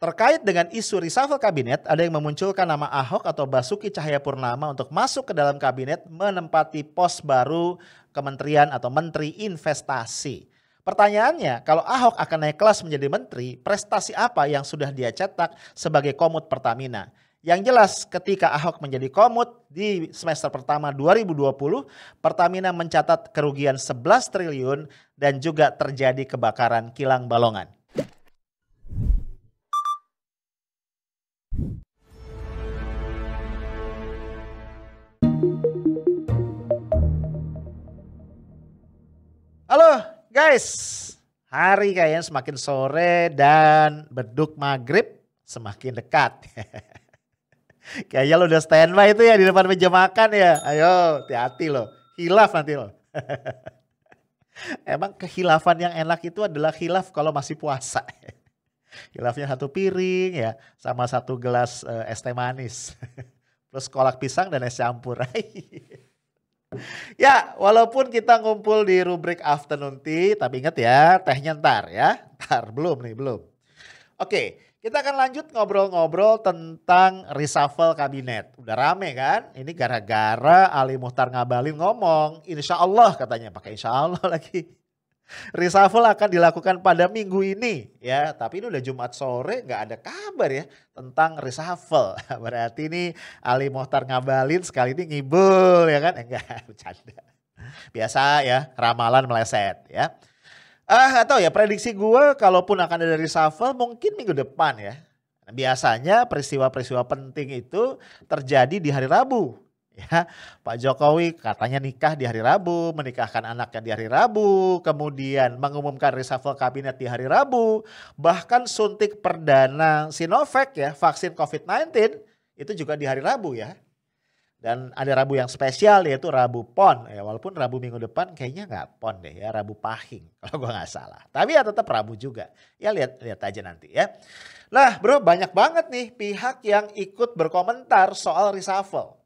Terkait dengan isu reshuffle kabinet, ada yang memunculkan nama Ahok atau Basuki Cahayapurnama untuk masuk ke dalam kabinet menempati pos baru kementerian atau menteri investasi. Pertanyaannya, kalau Ahok akan naik kelas menjadi menteri, prestasi apa yang sudah dia cetak sebagai komut Pertamina? Yang jelas ketika Ahok menjadi komut di semester pertama 2020, Pertamina mencatat kerugian 11 triliun dan juga terjadi kebakaran kilang Balongan. Halo guys, hari kayaknya semakin sore dan beduk maghrib semakin dekat. Kayaknya lo udah standby itu ya di depan meja makan ya. Ayo hati-hati lo, hilaf nanti lo. Emang kehilafan yang enak itu adalah hilaf kalau masih puasa. Hilafnya 1 piring ya sama 1 gelas es teh manis. Plus kolak pisang dan es campur. Ya, walaupun kita ngumpul di rubrik afternoon tea, tapi ingat ya, tehnya ntar ya. Ntar, belum. Oke, kita akan lanjut ngobrol-ngobrol tentang reshuffle kabinet. Udah rame kan? Ini gara-gara Ali Muchtar Ngabalin ngomong, insya Allah katanya, pakai insya Allah lagi. Reshuffle akan dilakukan pada minggu ini ya, tapi ini udah Jumat sore nggak ada kabar ya tentang reshuffle. Berarti ini Ali Muchtar Ngabalin sekali ini ngibul ya kan? Enggak, bercanda. Biasa ya, ramalan meleset ya. Nggak tahu ya, prediksi gue kalaupun akan ada reshuffle mungkin minggu depan ya. Biasanya peristiwa-peristiwa penting itu terjadi di hari Rabu. Ya, Pak Jokowi katanya nikah di hari Rabu, menikahkan anaknya di hari Rabu, kemudian mengumumkan reshuffle kabinet di hari Rabu, bahkan suntik perdana Sinovac ya, vaksin COVID-19 itu juga di hari Rabu ya. Dan ada Rabu yang spesial yaitu Rabu Pon, ya walaupun Rabu minggu depan kayaknya nggak Pon deh ya, Rabu Pahing kalau gue nggak salah. Tapi ya tetap Rabu juga, ya lihat aja nanti ya. Nah bro, banyak banget nih pihak yang ikut berkomentar soal reshuffle.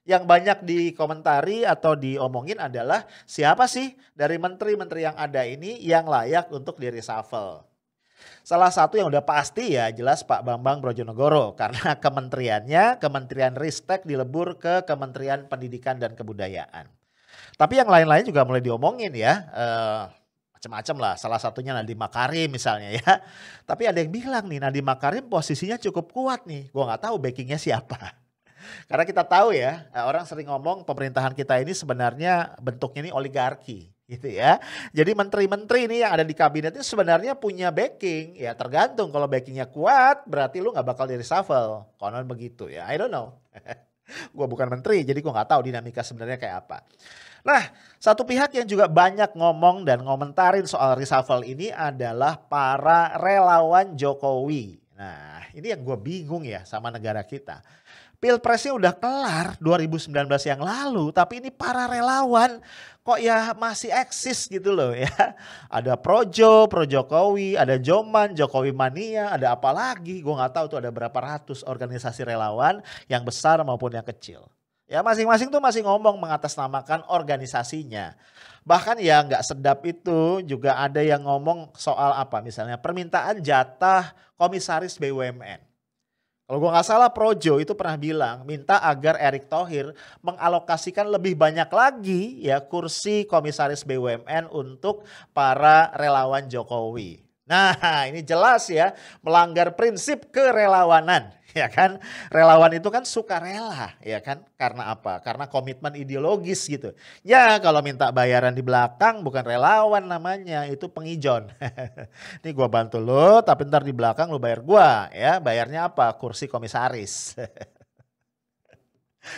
Yang banyak dikomentari atau diomongin adalah siapa sih dari menteri-menteri yang ada ini yang layak untuk di reshuffle. Salah satu yang udah pasti ya jelas Pak Bambang Brojonegoro karena kementeriannya, Kementerian Ristek dilebur ke Kementerian Pendidikan dan Kebudayaan. Tapi yang lain-lain juga mulai diomongin ya, macam-macam lah. Salah satunya Nadiem Makarim misalnya ya. Tapi ada yang bilang nih Nadiem Makarim posisinya cukup kuat nih, gua nggak tahu backingnya siapa. Karena kita tahu ya, orang sering ngomong pemerintahan kita ini sebenarnya bentuknya ini oligarki gitu ya. Jadi menteri-menteri ini yang ada di kabinet itu sebenarnya punya backing. Ya tergantung, kalau backingnya kuat berarti lu gak bakal di reshuffle. Konon begitu ya, I don't know. Gue bukan menteri jadi gue gak tahu dinamika sebenarnya kayak apa. Nah, satu pihak yang juga banyak ngomong dan ngomentarin soal reshuffle ini adalah para relawan Jokowi. Nah, ini yang gue bingung ya sama negara kita. Pilpresnya udah kelar 2019 yang lalu, tapi ini para relawan kok ya masih eksis gitu loh ya. Ada Projo Jokowi, ada Joman, Jokowi Mania, ada apa lagi? Gue gak tahu tuh ada berapa ratus organisasi relawan yang besar maupun yang kecil. Ya masing-masing tuh masih ngomong mengatasnamakan organisasinya. Bahkan ya nggak sedap itu juga ada yang ngomong soal apa misalnya permintaan jatah komisaris BUMN. Kalau gue nggak salah Projo itu pernah bilang minta agar Erick Thohir mengalokasikan lebih banyak lagi ya kursi komisaris BUMN untuk para relawan Jokowi. Nah ini jelas ya melanggar prinsip kerelawanan ya kan. Relawan itu kan sukarela ya kan, karena apa? Karena komitmen ideologis gitu. Ya kalau minta bayaran di belakang bukan relawan namanya, itu pengijon. Ini gua bantu lo tapi ntar di belakang lo bayar gua ya, bayarnya apa? Kursi komisaris.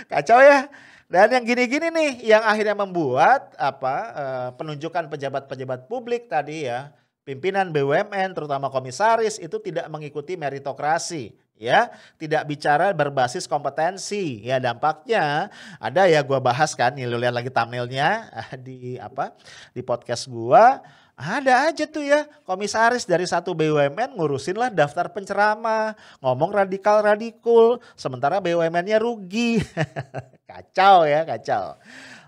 Kacau ya. Dan yang gini-gini nih yang akhirnya membuat penunjukan pejabat-pejabat publik tadi ya, pimpinan BUMN terutama komisaris itu tidak mengikuti meritokrasi ya, tidak bicara berbasis kompetensi. Ya dampaknya ada ya, gua bahas kan, nih lu lihat lagi thumbnailnya di podcast gua. Ada aja tuh ya komisaris dari satu BUMN ngurusin lah daftar penceramah, ngomong radikal, sementara BUMN-nya rugi. Kacau ya, kacau.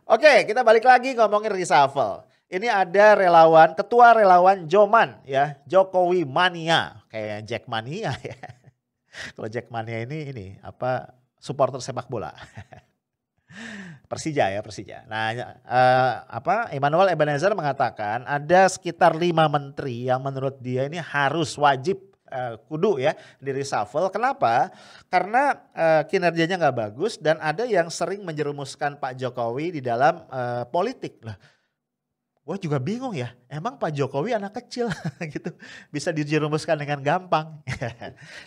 Oke, kita balik lagi ngomongin reshuffle. ini ada relawan, ketua relawan Joman ya, Jokowi Mania, kayak Jack Mania ya. Kalau Jack Mania ini apa supporter sepak bola. Persija ya, Persija. Nah, Emmanuel Ebenezer mengatakan ada sekitar 5 menteri yang menurut dia ini harus wajib kudu ya di reshuffle. Kenapa? Karena kinerjanya nggak bagus dan ada yang sering menjerumuskan Pak Jokowi di dalam politik. Lah, gue juga bingung ya, emang Pak Jokowi anak kecil gitu bisa dijerumuskan dengan gampang.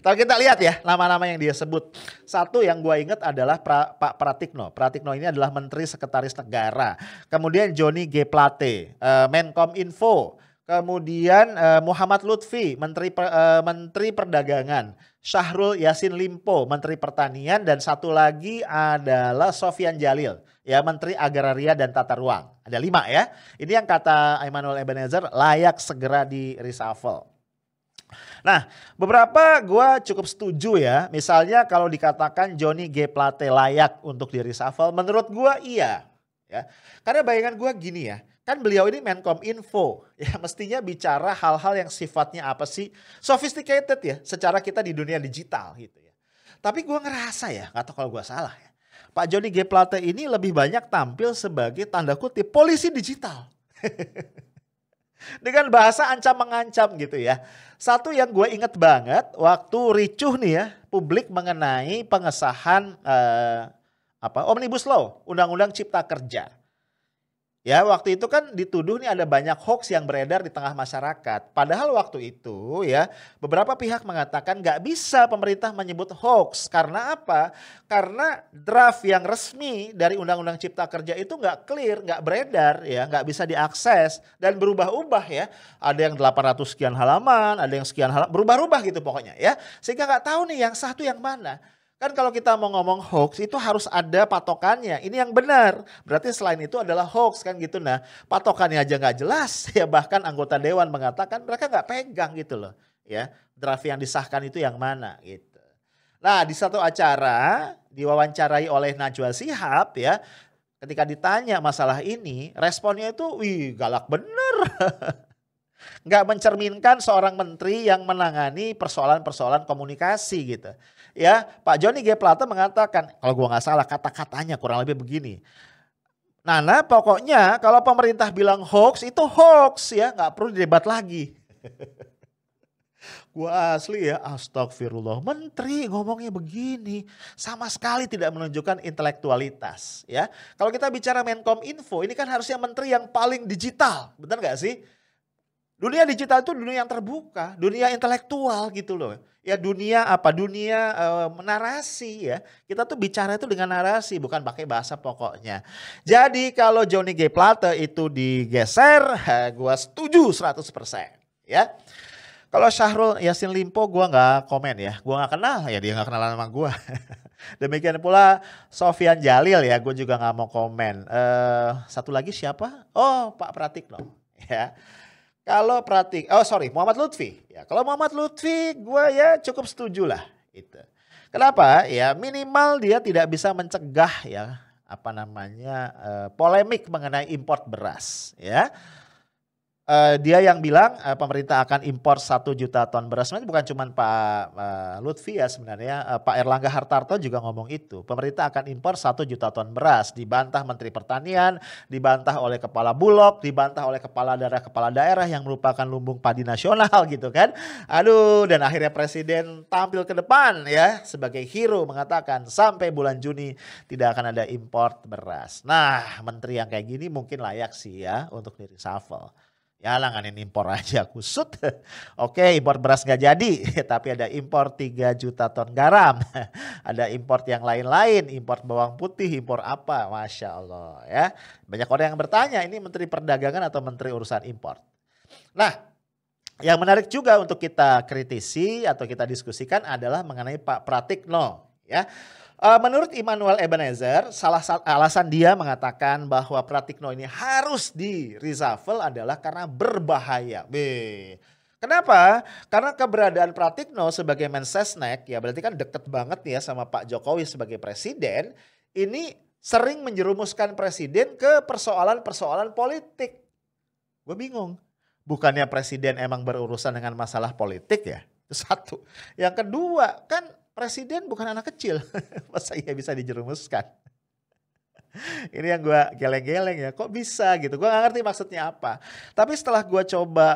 Kalau kita lihat ya nama-nama yang dia sebut, satu yang gue ingat adalah Pak Pratikno. Pratikno ini adalah Menteri Sekretaris Negara. Kemudian Johnny G. Plate, Menkom Info. Kemudian Muhammad Lutfi, Menteri Perdagangan. Syahrul Yassin Limpo, Menteri Pertanian. Dan satu lagi adalah Sofyan Jalil, ya, Menteri Agraria dan Tata Ruang. Ada 5 ya. Ini yang kata Emmanuel Ebenezer layak segera di reshuffle. Nah, beberapa gue cukup setuju ya. Misalnya kalau dikatakan Johnny G. Plate layak untuk di reshuffle, menurut gue iya. Ya. Karena bayangan gue gini ya, kan beliau ini Menkom Info, ya mestinya bicara hal-hal yang sifatnya apa sih, sophisticated ya, secara kita di dunia digital gitu ya. Tapi gue ngerasa ya, gak tahu kalau gue salah ya, Pak Johnny G. Plate ini lebih banyak tampil sebagai tanda kutip polisi digital. Dengan bahasa ancam-mengancam gitu ya. Satu yang gue inget banget waktu ricuh nih ya, publik mengenai pengesahan Omnibus Law, Undang-Undang Cipta Kerja. Ya, waktu itu kan dituduh nih ada banyak hoax yang beredar di tengah masyarakat. Padahal waktu itu ya beberapa pihak mengatakan nggak bisa pemerintah menyebut hoax. Karena apa? Karena draft yang resmi dari Undang-Undang Cipta Kerja itu nggak clear, nggak beredar ya, nggak bisa diakses dan berubah-ubah ya. Ada yang 800 sekian halaman, ada yang sekian halaman, berubah-ubah gitu pokoknya ya. Sehingga nggak tahu nih yang satu yang mana. Kan kalau kita mau ngomong hoax itu harus ada patokannya. Ini yang benar. Berarti selain itu adalah hoax kan gitu. Nah patokannya aja nggak jelas. Ya bahkan anggota dewan mengatakan mereka nggak pegang gitu loh. Ya draft yang disahkan itu yang mana gitu. Nah di satu acara diwawancarai oleh Najwa Shihab ya. Ketika ditanya masalah ini responnya itu wih galak bener. Nggak mencerminkan seorang menteri yang menangani persoalan-persoalan komunikasi gitu. Ya, Pak Johnny G. Plate mengatakan, kalau gua nggak salah kata-katanya kurang lebih begini. Nana pokoknya kalau pemerintah bilang hoax itu hoax ya, nggak perlu didebat lagi. Gua asli ya, astagfirullah, menteri ngomongnya begini, sama sekali tidak menunjukkan intelektualitas ya. Kalau kita bicara Menkom Info, ini kan harusnya menteri yang paling digital, benar nggak sih? Dunia digital itu dunia yang terbuka, dunia intelektual gitu loh. Ya dunia apa? Dunia narasi ya. Kita tuh bicara itu dengan narasi, bukan pakai bahasa pokoknya. Jadi kalau Johnny G. Plate itu digeser, gua setuju 100% ya. Kalau Syahrul Yassin Limpo gua nggak komen ya. Gua nggak kenal, ya dia nggak kenal sama gua. Demikian pula Sofyan Jalil ya, gue juga nggak mau komen. Satu lagi siapa? Oh Pak Pratikno ya. Kalau Muhammad Lutfi. Ya, kalau Muhammad Lutfi gue ya cukup setuju lah. Itu. Kenapa? Ya minimal dia tidak bisa mencegah ya polemik mengenai import beras. Ya. Dia yang bilang pemerintah akan impor 1 juta ton beras. Sebenarnya bukan cuma Pak Lutfi ya sebenarnya. Pak Erlangga Hartarto juga ngomong itu. Pemerintah akan impor 1 juta ton beras. Dibantah Menteri Pertanian, dibantah oleh Kepala Bulog, dibantah oleh kepala daerah yang merupakan lumbung padi nasional gitu kan. Aduh, dan akhirnya Presiden tampil ke depan ya sebagai hero mengatakan sampai bulan Juni tidak akan ada impor beras. Nah, menteri yang kayak gini mungkin layak sih ya untuk di reshuffle. Ya langanin impor aja kusut. Oke, impor beras nggak jadi, tapi ada impor 3 juta ton garam. Ada impor yang lain-lain, impor bawang putih, impor apa, Masya Allah ya. Banyak orang yang bertanya ini Menteri Perdagangan atau Menteri Urusan Impor. Nah, yang menarik juga untuk kita kritisi atau kita diskusikan adalah mengenai Pak Pratikno ya. Menurut Emmanuel Ebenezer, salah satu alasan dia mengatakan bahwa Pratikno ini harus di reshuffle adalah karena berbahaya. Kenapa? Karena keberadaan Pratikno sebagai Mensesnek, ya berarti kan deket banget ya sama Pak Jokowi sebagai presiden, ini sering menjerumuskan presiden ke persoalan-persoalan politik. Gue bingung. Bukannya presiden emang berurusan dengan masalah politik ya? Itu satu. Yang kedua, kan presiden bukan anak kecil. Masa iya bisa dijerumuskan? Ini yang gue geleng-geleng ya, kok bisa gitu, gue gak ngerti maksudnya apa. Tapi setelah gue coba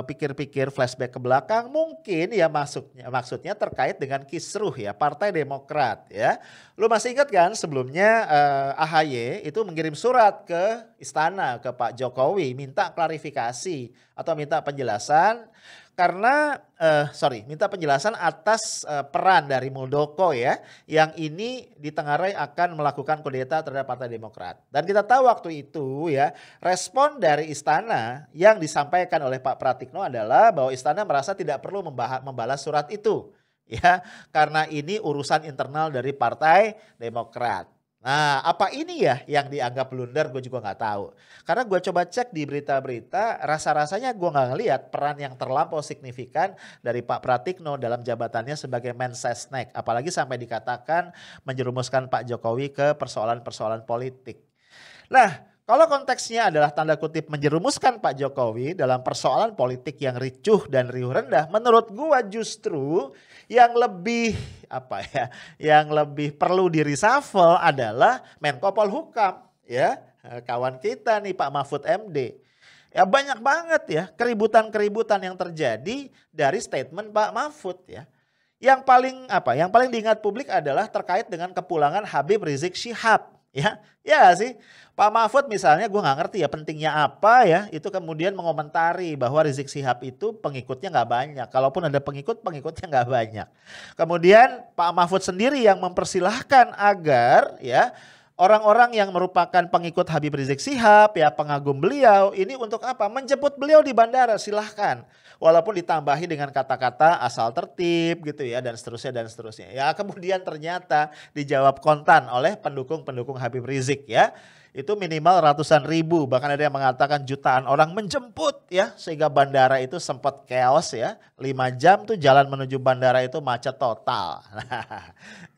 pikir-pikir flashback ke belakang, mungkin ya maksudnya terkait dengan kisruh ya, Partai Demokrat ya. Lu masih ingat kan sebelumnya AHY itu mengirim surat ke istana, ke Pak Jokowi, minta klarifikasi atau minta penjelasan. Karena minta penjelasan atas peran dari Muldoko ya, yang ini ditengarai akan melakukan kudeta terhadap Partai Demokrat. Dan kita tahu waktu itu ya, respon dari istana yang disampaikan oleh Pak Pratikno adalah bahwa istana merasa tidak perlu membalas surat itu ya, karena ini urusan internal dari Partai Demokrat. Nah, apa ini ya yang dianggap blunder, gue juga nggak tahu. Karena gue coba cek di berita-berita, rasa-rasanya gue nggak ngelihat peran yang terlampau signifikan dari Pak Pratikno dalam jabatannya sebagai Mensesnek. Apalagi sampai dikatakan menjerumuskan Pak Jokowi ke persoalan-persoalan politik. Nah, kalau konteksnya adalah tanda kutip menjerumuskan Pak Jokowi dalam persoalan politik yang ricuh dan riuh rendah, menurut gua justru yang lebih yang lebih perlu di reshuffle adalah Menko Polhukam ya, kawan kita nih Pak Mahfud MD. Ya banyak banget ya keributan-keributan yang terjadi dari statement Pak Mahfud ya. Yang paling diingat publik adalah terkait dengan kepulangan Habib Rizik Syihab. Ya sih. Pak Mahfud misalnya gue gak ngerti ya pentingnya apa ya. Itu kemudian mengomentari bahwa Rizik Syihab itu pengikutnya gak banyak. Kalaupun ada pengikutnya gak banyak. Kemudian Pak Mahfud sendiri yang mempersilahkan agar ya orang-orang yang merupakan pengikut Habib Rizik Syihab ya pengagum beliau ini untuk apa? Menjemput beliau di bandara, silahkan. Walaupun ditambahi dengan kata-kata asal tertib gitu ya dan seterusnya. Ya kemudian ternyata dijawab kontan oleh pendukung-pendukung Habib Rizik ya. Itu minimal ratusan ribu, bahkan ada yang mengatakan jutaan orang menjemput ya. Sehingga bandara itu sempat chaos ya. 5 jam tuh jalan menuju bandara itu macet total.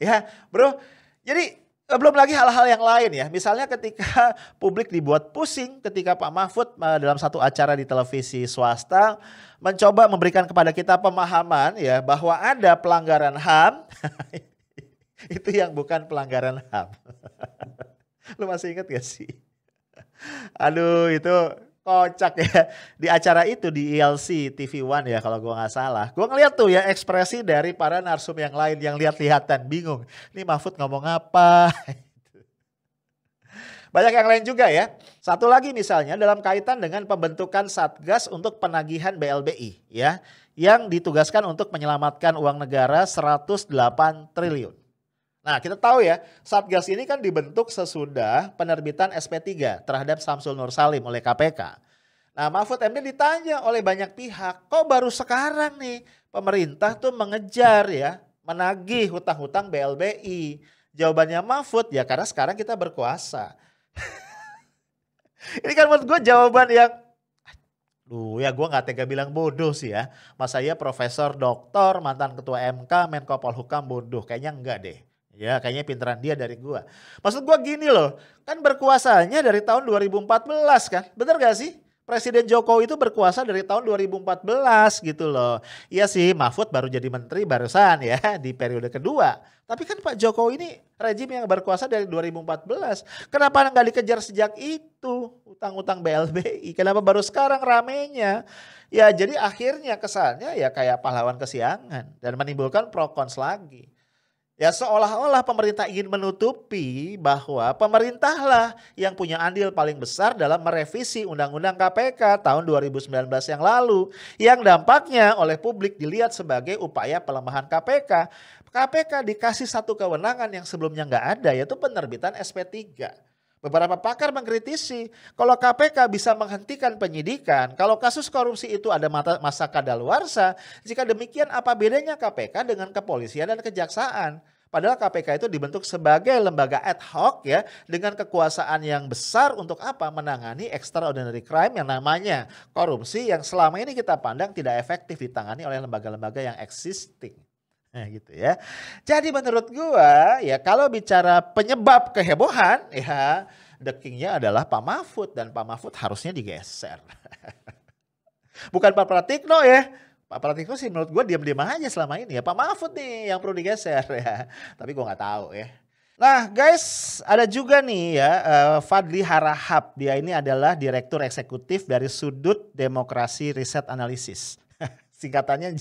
Ya bro, jadi belum lagi hal-hal yang lain ya. Misalnya ketika publik dibuat pusing ketika Pak Mahfud dalam satu acara di televisi swasta mencoba memberikan kepada kita pemahaman ya bahwa ada pelanggaran HAM. Itu yang bukan pelanggaran HAM. Lu masih ingat gak sih? Aduh itu kocak ya. Di acara itu di ILC TV One ya kalau gua gak salah. Gua ngeliat tuh ya ekspresi dari para narsum yang lain yang lihat-lihatan bingung. Ini Mahfud ngomong apa? Banyak yang lain juga ya. Satu lagi misalnya dalam kaitan dengan pembentukan Satgas untuk penagihan BLBI ya. Yang ditugaskan untuk menyelamatkan uang negara 108 triliun. Nah kita tahu ya Satgas ini kan dibentuk sesudah penerbitan SP3 terhadap Samsul Nur Salim oleh KPK. Nah Mahfud MD ditanya oleh banyak pihak, kok baru sekarang nih pemerintah tuh mengejar ya, menagih hutang-hutang BLBI. Jawabannya Mahfud ya karena sekarang kita berkuasa. Ini kan menurut gue jawaban yang ya gue gak tega bilang bodoh sih ya. Masa ya profesor, doktor, mantan ketua MK, Menko Polhukam bodoh? Kayaknya enggak deh. Ya kayaknya pinteran dia dari gue. Maksud gue gini loh, kan berkuasanya dari tahun 2014 kan, bener gak sih? Presiden Jokowi itu berkuasa dari tahun 2014 gitu loh. Iya sih Mahfud baru jadi menteri barusan ya di periode kedua. Tapi kan Pak Jokowi ini rejim yang berkuasa dari 2014. Kenapa nggak dikejar sejak itu utang-utang BLBI? Kenapa baru sekarang ramenya? Ya jadi akhirnya kesannya ya kayak pahlawan kesiangan dan menimbulkan pro cons lagi. Ya seolah-olah pemerintah ingin menutupi bahwa pemerintahlah yang punya andil paling besar dalam merevisi Undang-Undang KPK tahun 2019 yang lalu. Yang dampaknya oleh publik dilihat sebagai upaya pelemahan KPK. KPK dikasih satu kewenangan yang sebelumnya nggak ada yaitu penerbitan SP3. Beberapa pakar mengkritisi kalau KPK bisa menghentikan penyidikan, kalau kasus korupsi itu ada masa kadaluarsa, jika demikian apa bedanya KPK dengan kepolisian dan kejaksaan? Padahal KPK itu dibentuk sebagai lembaga ad hoc ya dengan kekuasaan yang besar untuk apa? Menangani extraordinary crime yang namanya korupsi yang selama ini kita pandang tidak efektif ditangani oleh lembaga-lembaga yang existing. Nah gitu ya. Jadi menurut gua ya kalau bicara penyebab kehebohan ya the king-nya adalah Pak Mahfud dan Pak Mahfud harusnya digeser. Bukan Pak Pratikno ya. Pak Pratikno sih menurut gue diam-diam aja selama ini ya. Pak Mahfud nih yang perlu digeser ya. Tapi gue nggak tahu ya. Nah guys, ada juga nih ya Fadli Harahap. Dia ini adalah Direktur Eksekutif dari Sudut Demokrasi Riset Analisis. Singkatannya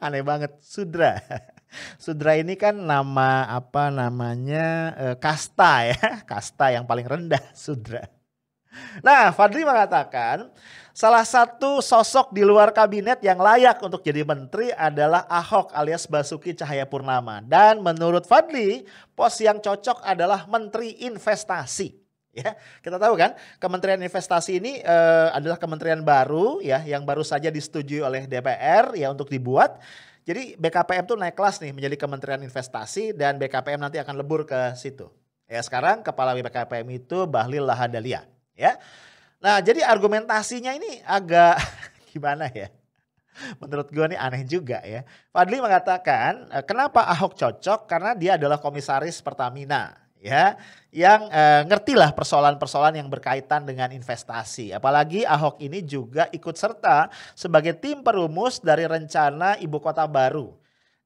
aneh banget, Sudra. Sudra ini kan nama apa namanya kasta ya. Kasta yang paling rendah, Sudra. Nah, Fadli mengatakan salah satu sosok di luar kabinet yang layak untuk jadi menteri adalah Ahok alias Basuki Cahayapurnama. Dan menurut Fadli, pos yang cocok adalah Menteri Investasi. Ya, kita tahu kan, Kementerian Investasi ini adalah kementerian baru ya, yang baru saja disetujui oleh DPR ya untuk dibuat. Jadi BKPM tuh naik kelas nih menjadi Kementerian Investasi dan BKPM nanti akan lebur ke situ. Ya, sekarang kepala BKPM itu Bahlil Lahadalia. Ya, nah jadi argumentasinya ini agak gimana ya? Menurut gue nih aneh juga ya. Fadli mengatakan kenapa Ahok cocok karena dia adalah komisaris Pertamina ya, yang ngertilah persoalan-persoalan yang berkaitan dengan investasi. Apalagi Ahok ini juga ikut serta sebagai tim perumus dari rencana ibu kota baru.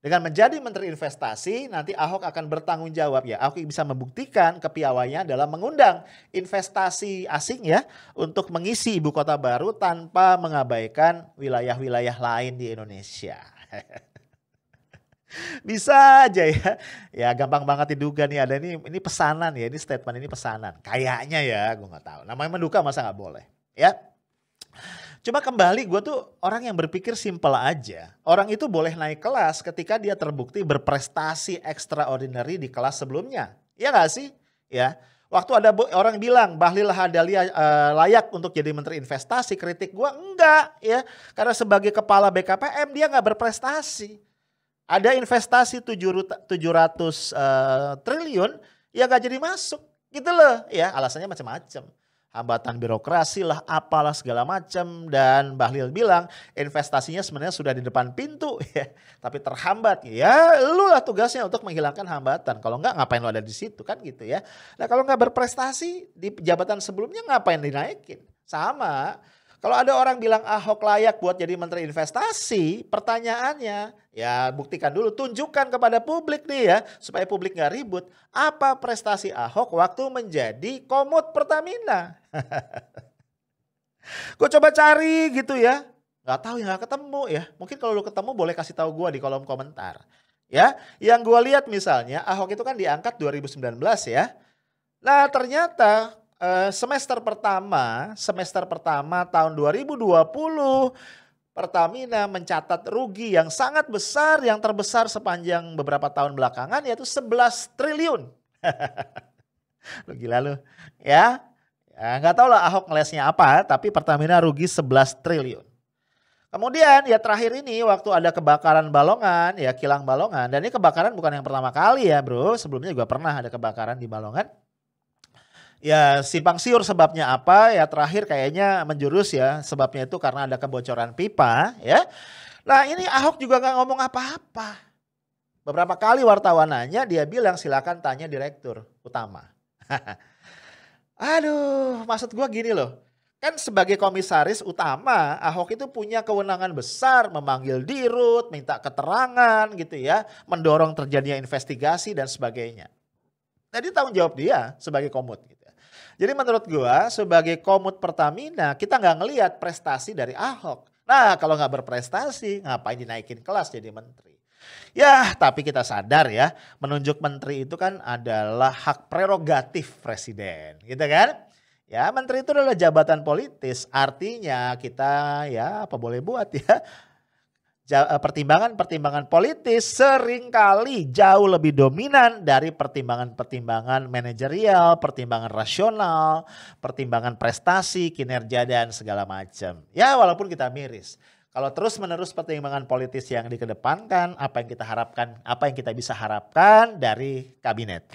Dengan menjadi Menteri Investasi, nanti Ahok akan bertanggung jawab ya. Ahok bisa membuktikan kepiawaiannya dalam mengundang investasi asing ya untuk mengisi ibu kota baru tanpa mengabaikan wilayah-wilayah lain di Indonesia. Bisa aja ya. Ya gampang banget diduga nih ada ini pesanan ya, ini statement ini pesanan. Kayaknya ya, gue nggak tahu. Namanya menduga masa nggak boleh ya. Cuma kembali gue tuh orang yang berpikir simpel aja. Orang itu boleh naik kelas ketika dia terbukti berprestasi extraordinary di kelas sebelumnya. Iya gak sih? Ya. Waktu ada orang bilang Bahlil Lahadalia layak untuk jadi Menteri Investasi, kritik gue enggak ya. Karena sebagai kepala BKPM dia gak berprestasi. Ada investasi 700 triliun ya gak jadi masuk gitu loh ya. Alasannya macam-macam. Hambatan birokrasi lah, apalah segala macam. Dan Bahlil bilang investasinya sebenarnya sudah di depan pintu ya, tapi terhambat. Ya lu lah tugasnya untuk menghilangkan hambatan. Kalau enggak ngapain lu ada di situ kan gitu ya. Nah kalau enggak berprestasi di jabatan sebelumnya ngapain dinaikin? Sama. Kalau ada orang bilang Ahok layak buat jadi Menteri Investasi, pertanyaannya ya buktikan dulu, tunjukkan kepada publik nih ya, supaya publik gak ribut. Apa prestasi Ahok waktu menjadi Komut Pertamina? Gue coba cari gitu ya, gak tahu ya, gak ketemu ya. Mungkin kalau lu ketemu boleh kasih tahu gue di kolom komentar. Ya, yang gue lihat misalnya Ahok itu kan diangkat 2019 ya. Nah ternyata semester pertama tahun 2020 Pertamina mencatat rugi yang sangat besar, yang terbesar sepanjang beberapa tahun belakangan yaitu 11 triliun. Lu gila lu. Ya. Ya nggak tahu lah Ahok ngelesnya apa, tapi Pertamina rugi 11 triliun. Kemudian ya terakhir ini waktu ada kebakaran Balongan, ya kilang Balongan, dan ini kebakaran bukan yang pertama kali ya bro, sebelumnya juga pernah ada kebakaran di Balongan. Ya simpang siur sebabnya apa ya terakhir kayaknya menjurus ya sebabnya itu karena ada kebocoran pipa ya. Nah ini Ahok juga gak ngomong apa-apa. Beberapa kali wartawan nanya dia bilang silakan tanya direktur utama. Aduh maksud gua gini loh. Kan sebagai komisaris utama Ahok itu punya kewenangan besar memanggil dirut, minta keterangan gitu ya. Mendorong terjadinya investigasi dan sebagainya. Jadi tanggung jawab dia sebagai komut gitu. Jadi menurut gua sebagai Komut Pertamina kita nggak ngelihat prestasi dari Ahok. Nah kalau nggak berprestasi ngapain dinaikin kelas jadi menteri. Ya tapi kita sadar ya menunjuk menteri itu kan adalah hak prerogatif presiden gitu kan. Ya menteri itu adalah jabatan politis artinya kita ya apa boleh buat ya. Pertimbangan-pertimbangan politis seringkali jauh lebih dominan dari pertimbangan-pertimbangan manajerial, pertimbangan rasional, pertimbangan prestasi, kinerja dan segala macam. Ya walaupun kita miris. Kalau terus-menerus pertimbangan politis yang dikedepankan, apa yang kita harapkan, apa yang kita bisa harapkan dari kabinet.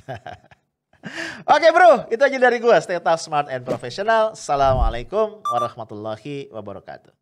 Oke bro, itu aja dari gua. Stay tough, smart and professional. Assalamualaikum warahmatullahi wabarakatuh.